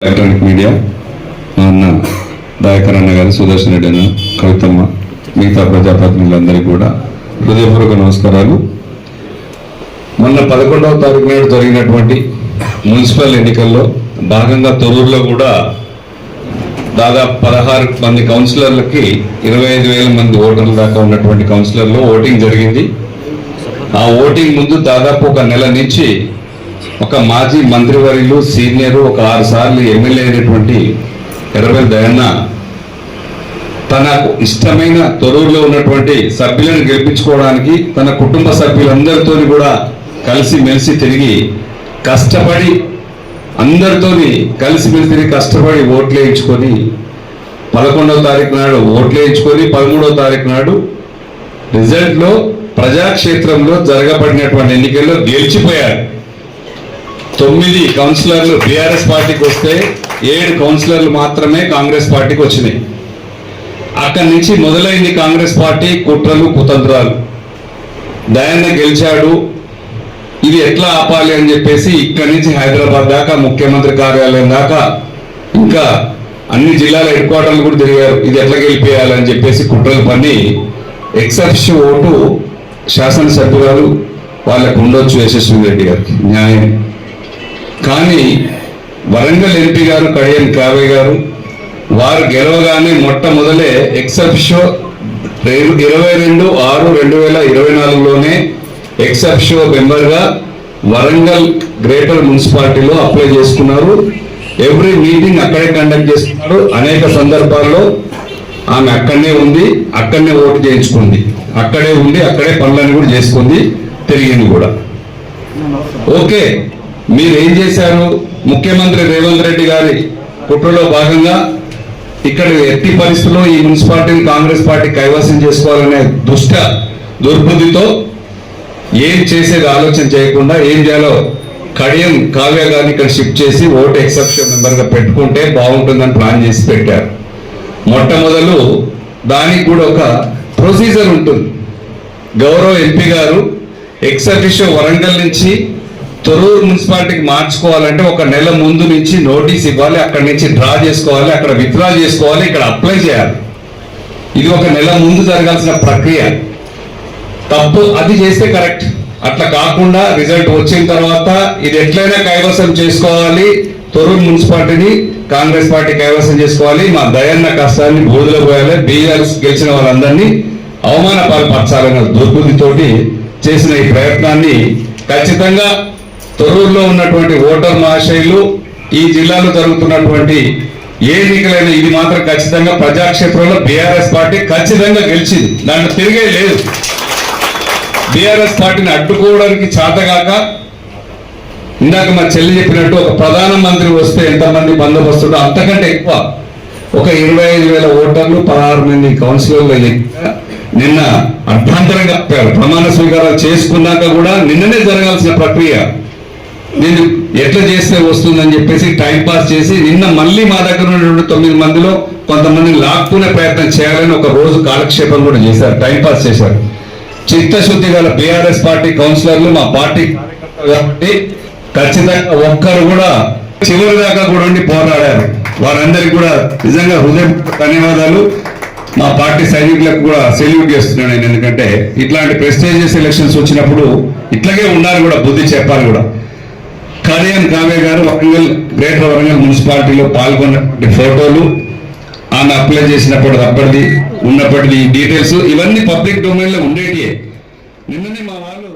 Electronic media అన్న దయాకర్ అన్న గారు, సుదర్శన్ రెడ్డి అన్న, కవితమ్మ, మిగతా ప్రజాప్రతినిధులందరికీ కూడా హృదయపూర్వక నమస్కారాలు. మొన్న 11వ తారీఖు నాడు జరిగినటువంటి మున్సిపల్ ఎన్నికల్లో భాగంగా తొర్రూరులో కూడా దాదాపు 16 మంది కౌన్సిలర్లకి 25,000 మంది ఓటర్ల దాకా ఉన్నటువంటి కౌన్సిలర్లో ఓటింగ్ జరిగింది. ఆ ఓటింగ్ ముందు దాదాపు ఒక నెల నుంచి ఒక మాజీ మంత్రివర్యులు సీనియరు ఒక 6 సార్లు ఎమ్మెల్యే అయినటువంటి ఎర్రబెల్లి దయన్న తనకు ఇష్టమైన తొర్రూరులో ఉన్నటువంటి సభ్యులను గెలిపించుకోవడానికి తన కుటుంబ సభ్యులందరితో కూడా కలిసిమెలిసి తిరిగి కష్టపడి అందరితోని కలిసిమెలిసి తిరిగి కష్టపడి ఓట్లు వేయించుకొని 11వ తారీఖు నాడు ఓట్లు వేయించుకొని 13వ తారీఖు నాడు రిజల్ట్లో ప్రజాక్షేత్రంలో జరగబడినటువంటి ఎన్నికల్లో గెలిచిపోయారు. 9 కౌన్సిలర్లు బీఆర్ఎస్ పార్టీకి వస్తే 7 కౌన్సిలర్లు మాత్రమే కాంగ్రెస్ పార్టీకి వచ్చినాయి. అక్కడి నుంచి మొదలైంది కాంగ్రెస్ పార్టీ కుట్రలు కుతంత్రాలు. దయన్న గెలిచాడు, ఇది ఎట్లా ఆపాలి అని చెప్పేసి ఇక్కడి నుంచి హైదరాబాద్ దాకా ముఖ్యమంత్రి కార్యాలయం దాకా ఇంకా అన్ని జిల్లాల హెడ్ క్వార్టర్లు కూడా తిరిగారు. ఇది ఎట్లా గెలిపేయాలని చెప్పేసి కుట్రలు పని ఎక్సెప్షన్ ఓటు శాసనసభ్యురాలు వాళ్ళకు ఉండొచ్చు యశస్వి రెడ్డి గారికి న్యాయం. కానీ వరంగల్ ఎంపీ గారు కడియం కావ్య గారు వారు గెలవగానే మొట్టమొదలే ఎక్సెప్షో 22/6/2024లోనే ఎక్సెప్షో మెంబర్గా వరంగల్ గ్రేటర్ మున్సిపాలిటీలో అప్లై చేసుకున్నారు. ఎవ్రీ మీటింగ్ అక్కడే కండక్ట్ చేస్తున్నారు. అనేక సందర్భాల్లో ఆమె అక్కడనే ఉంది, అక్కడనే ఓటు చేయించుకుంది, అక్కడే ఉండి అక్కడే పనులన్నీ కూడా చేసుకుంది, తిరిగింది కూడా. ఓకే, మీరు ఏం చేశారు? ముఖ్యమంత్రి రేవంత్ రెడ్డి గారి కుట్రలో భాగంగా ఇక్కడ ఎట్టి పరిస్థితుల్లో ఈ మున్సిపాలిటీని కాంగ్రెస్ పార్టీ కైవసం చేసుకోవాలనే దుర్బుద్ధితో ఏం చేసేది ఆలోచన చేయకుండా ఏం చేయాలో కడియం కావ్య గారిని ఇక్కడ షిఫ్ట్ చేసి ఓటు ఎక్సెప్షన్ మెంబర్గా పెట్టుకుంటే బాగుంటుందని ప్లాన్ చేసి పెట్టారు. మొట్టమొదలు దానికి కూడా ఒక ప్రొసీజర్ ఉంటుంది. గౌరవ ఎంపీ గారు ఎక్సెప్షన్ వరంగల్ నుంచి తొర్రూరు మున్సిపాలిటీకి మార్చుకోవాలంటే ఒక నెల ముందు నుంచి నోటీస్ ఇవ్వాలి, అక్కడి నుంచి డ్రా చేసుకోవాలి, అక్కడ విత్డ్రా చేసుకోవాలి, ఇక్కడ అప్లై చేయాలి. ఇది ఒక నెల ముందు జరగాల్సిన ప్రక్రియ. తప్పు అది చేస్తే కరెక్ట్. అట్లా కాకుండా రిజల్ట్ వచ్చిన తర్వాత ఇది ఎట్లయినా కైవసం చేసుకోవాలి, తొర్రూరు మున్సిపాలిటీని కాంగ్రెస్ పార్టీ కైవసం చేసుకోవాలి, మా దయన్న కష్టాన్ని బూడిదలో పోయాలి, బీఆర్ఎస్ గెలిచిన వాళ్ళందరినీ అవమానపరచాలన్న దుర్బుద్ధితోటి చేసిన ఈ ప్రయత్నాన్ని ఖచ్చితంగా తొర్రూరులో ఉన్నటువంటి ఓటర్ మహాశయులు, ఈ జిల్లాలో జరుగుతున్నటువంటి ఏ ఎన్నికలైనా ఇది మాత్రం ఖచ్చితంగా ప్రజాక్షేత్రంలో బీఆర్ఎస్ పార్టీ ఖచ్చితంగా గెలిచింది. దాంట్లో తిరిగే లేదు. బీఆర్ఎస్ పార్టీని అడ్డుకోవడానికి చేతగాక ఇందాక మా చెల్లి చెప్పినట్టు ఒక ప్రధానమంత్రి వస్తే ఎంతమంది బందోబస్తుందో అంతకంటే ఎక్కువ ఒక 25,000 ఓటర్లు 16 మంది కౌన్సిలర్లు నిన్న అభ్యంతరంగా ప్రమాణ స్వీకారాలు చేసుకున్నాక కూడా నిన్ననే జరగాల్సిన ప్రక్రియ నేను ఎట్లా చేస్తే వస్తుందని చెప్పేసి టైం పాస్ చేసి నిన్న మళ్ళీ మా దగ్గర ఉన్నటువంటి 9 మందిలో కొంతమందిని లాక్కునే ప్రయత్నం చేయాలని ఒక రోజు కాలక్షేపం కూడా చేశారు, టైం పాస్ చేశారు. చిత్తశుద్ధి గల బీఆర్ఎస్ పార్టీ కౌన్సిలర్లు మా పార్టీ కార్యకర్తలు కాబట్టి ఖచ్చితంగా ఒక్కరు కూడా చివరి దాకా కూడా ఉండి పోరాడారు. వారందరికీ కూడా నిజంగా హృదయ ధన్యవాదాలు. మా పార్టీ సైనికులకు కూడా సెల్యూట్ చేస్తున్నాను నేను. ఎందుకంటే ఇట్లాంటి ప్రెస్టీజియస్ ఎలక్షన్స్ వచ్చినప్పుడు ఇట్లాగే ఉండాలి కూడా, బుద్ధి చెప్పాలి కూడా. కడియం కావ్య గారు వరంగల్ గ్రేటర్ వరంగల్ మున్సిపాలిటీలో పాల్గొన్నటువంటి ఫోటోలు, ఆమె అప్లై చేసినప్పుడు అప్పటిది ఉన్నప్పటిది డీటెయిల్స్ ఇవన్నీ పబ్లిక్ డొమైన్లో ఉండేటియే. నిన్ననే మా వాళ్ళు